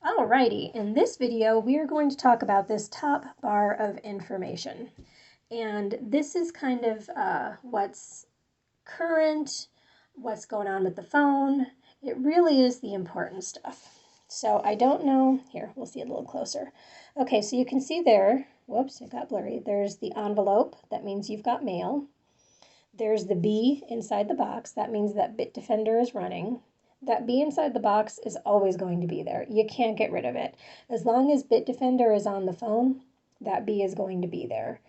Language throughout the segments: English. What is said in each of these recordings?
Alrighty, in this video we are going to talk about this top bar of information. And this is kind of what's current, what's going on with the phone. It really is the important stuff. So I don't know, here, we'll see it a little closer. Okay, so you can see there, whoops, it got blurry. There's the envelope, that means you've got mail. There's the B inside the box, that means that Bitdefender is running. That B inside the box is always going to be there. You can't get rid of it. As long as Bitdefender is on the phone, that B is going to be there.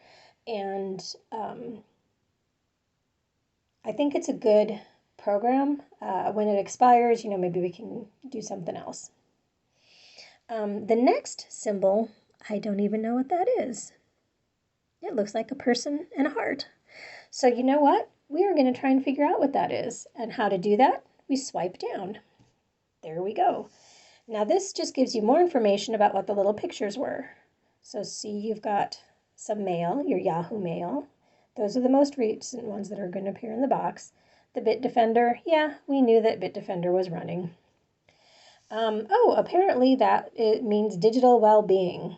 And I think it's a good program. When it expires, maybe we can do something else. The next symbol, I don't even know what that is. It looks like a person and a heart. So you know what? We are going to try and figure out what that is. And how to do that? We swipe down. There we go. Now this just gives you more information about what the little pictures were. So see, you've got some mail, your Yahoo mail. Those are the most recent ones that are going to appear in the box. The Bitdefender, yeah, we knew that Bitdefender was running. Apparently it means digital well-being.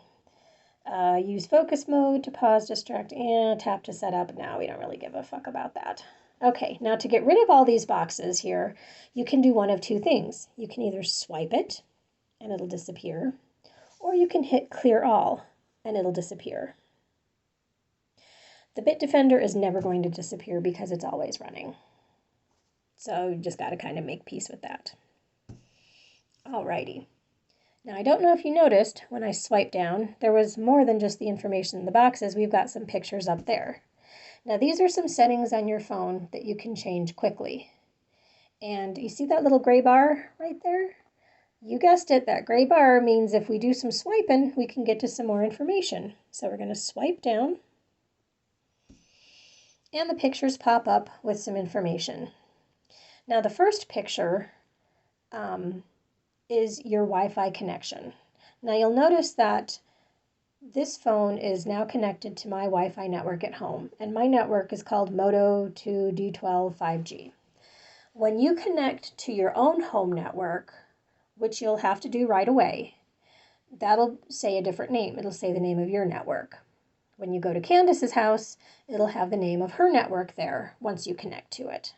Use focus mode to pause, distract, and tap to set up. Now we don't really give a fuck about that. Okay, now to get rid of all these boxes here, you can do one of two things. You can either swipe it and it'll disappear, or you can hit clear all and it'll disappear. The Bitdefender is never going to disappear because it's always running. So you just got to kind of make peace with that. Alrighty. Now I don't know if you noticed when I swiped down, there was more than just the information in the boxes. We've got some pictures up there. Now these are some settings on your phone that you can change quickly. And you see that little gray bar right there? You guessed it, that gray bar means if we do some swiping, we can get to some more information. So we're going to swipe down, and the pictures pop up with some information. Now the first picture is your Wi-Fi connection. Now you'll notice that this phone is now connected to my Wi-Fi network at home, and my network is called Moto 2D12 5G. When you connect to your own home network, which you'll have to do right away, that'll say a different name. It'll say the name of your network. When you go to Candace's house, it'll have the name of her network there once you connect to it.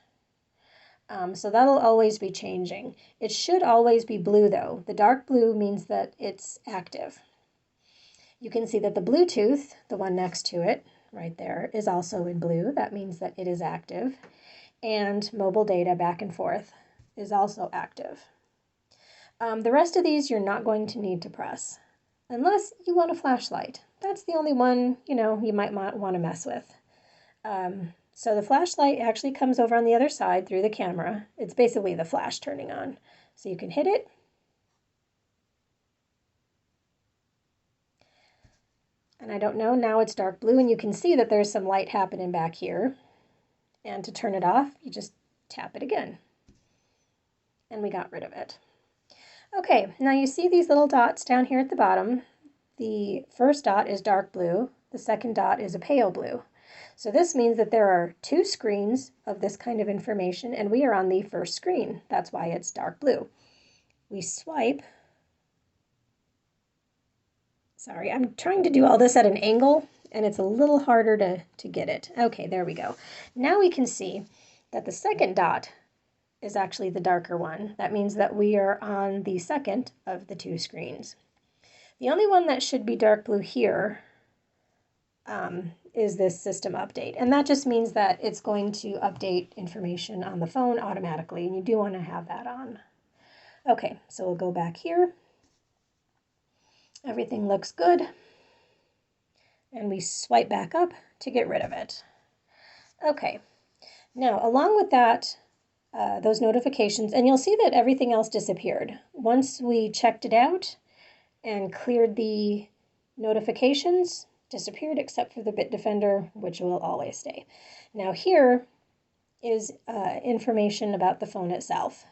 So that'll always be changing. It should always be blue though. The dark blue means that it's active. You can see that the Bluetooth, the one next to it, right there, is also in blue. That means that it is active. And mobile data back and forth is also active. The rest of these you're not going to need to press, unless you want a flashlight. That's the only one, you might want to mess with. So the flashlight actually comes over on the other side through the camera. It's basically the flash turning on. So you can hit it. And I don't know, now it's dark blue, and you can see that there's some light happening back here. And to turn it off, you just tap it again. And we got rid of it. Okay, now you see these little dots down here at the bottom. The first dot is dark blue. The second dot is a pale blue. So this means that there are two screens of this kind of information, and we are on the first screen. That's why it's dark blue. We swipe. Sorry, I'm trying to do all this at an angle, and it's a little harder to get it. Okay, there we go. Now we can see that the second dot is actually the darker one. That means that we are on the second of the two screens. The only one that should be dark blue here is this system update. And that just means that it's going to update information on the phone automatically, and you do want to have that on. Okay, so we'll go back here. Everything looks good. And we swipe back up to get rid of it. Okay, now along with that, those notifications, and you'll see that everything else disappeared. Once we checked it out and cleared the notifications, disappeared except for the Bitdefender, which will always stay. Now here is information about the phone itself.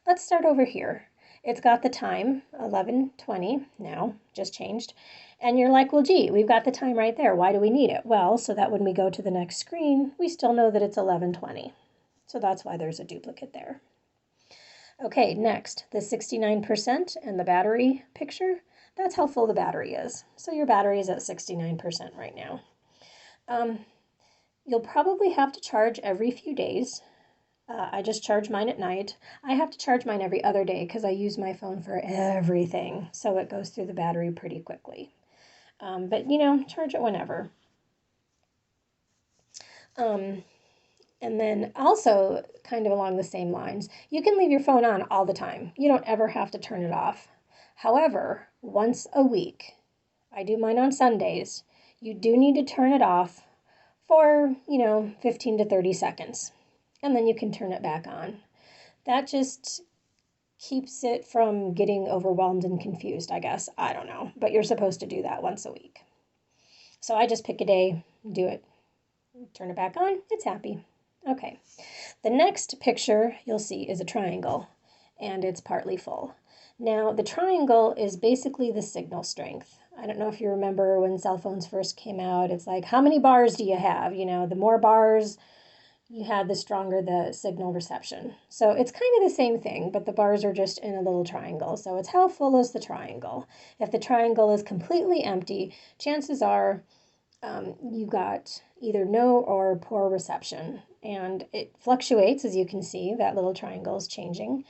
Let's start over here. It's got the time, 11:20 now, just changed. And you're like, well, gee, we've got the time right there. Why do we need it? Well, so that when we go to the next screen, we still know that it's 11:20. So that's why there's a duplicate there. Okay, next, the 69% and the battery picture. That's how full the battery is. So your battery is at 69% right now. You'll probably have to charge every few days. I just charge mine at night. I have to charge mine every other day because I use my phone for everything. So it goes through the battery pretty quickly. But charge it whenever. And then also, kind of along the same lines, you can leave your phone on all the time. You don't ever have to turn it off. However, once a week, I do mine on Sundays, you do need to turn it off for, 15 to 30 seconds. And then you can turn it back on. That just keeps it from getting overwhelmed and confused, I guess. I don't know. But you're supposed to do that once a week. So I just pick a day, do it, turn it back on, it's happy. Okay, the next picture you'll see is a triangle, and it's partly full. Now, the triangle is basically the signal strength. I don't know if you remember when cell phones first came out, it's like, how many bars do you have? The more bars you had, the stronger the signal reception. So it's kind of the same thing, but the bars are just in a little triangle. So it's how full is the triangle. If the triangle is completely empty, chances are you got either no or poor reception, and it fluctuates, as you can see. That little triangle is changing.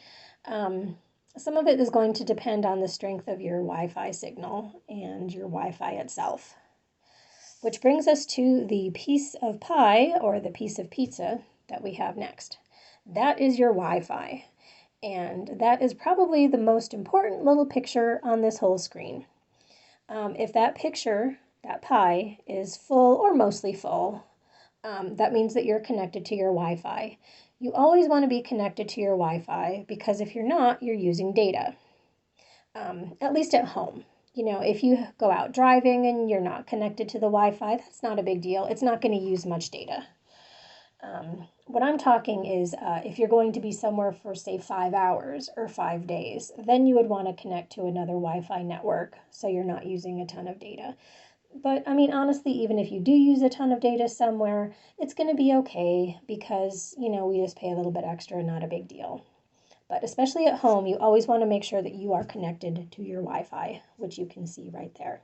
Some of it is going to depend on the strength of your Wi-Fi signal and your Wi-Fi itself. Which brings us to the piece of pie, or the piece of pizza, that we have next. That is your Wi-Fi, and that is probably the most important little picture on this whole screen. If that picture, that pie, is full or mostly full, that means that you're connected to your Wi-Fi. You always want to be connected to your Wi-Fi because if you're not, you're using data, at least at home. If you go out driving and you're not connected to the Wi-Fi, that's not a big deal. It's not going to use much data. What I'm talking is if you're going to be somewhere for, say, 5 hours or 5 days, then you would want to connect to another Wi-Fi network so you're not using a ton of data. But I mean, honestly, even if you do use a ton of data somewhere, it's going to be okay because, we just pay a little bit extra, not a big deal. But especially at home, you always want to make sure that you are connected to your Wi-Fi, which you can see right there.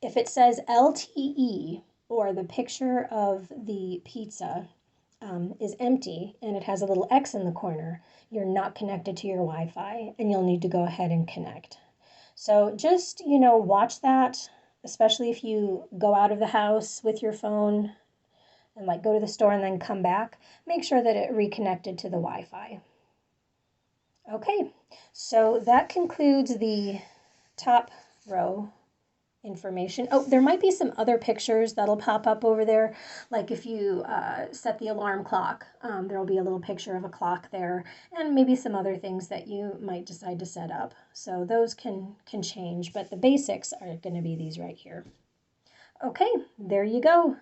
If it says LTE, or the picture of the pizza is empty and it has a little X in the corner, you're not connected to your Wi-Fi and you'll need to go ahead and connect. So just, watch that, especially if you go out of the house with your phone and like go to the store and then come back, make sure that it reconnected to the Wi-Fi. Okay, so that concludes the top row information. Oh, there might be some other pictures that'll pop up over there. Like if you set the alarm clock, there'll be a little picture of a clock there, and maybe some other things that you might decide to set up. So those can change, but the basics are going to be these right here. Okay, there you go.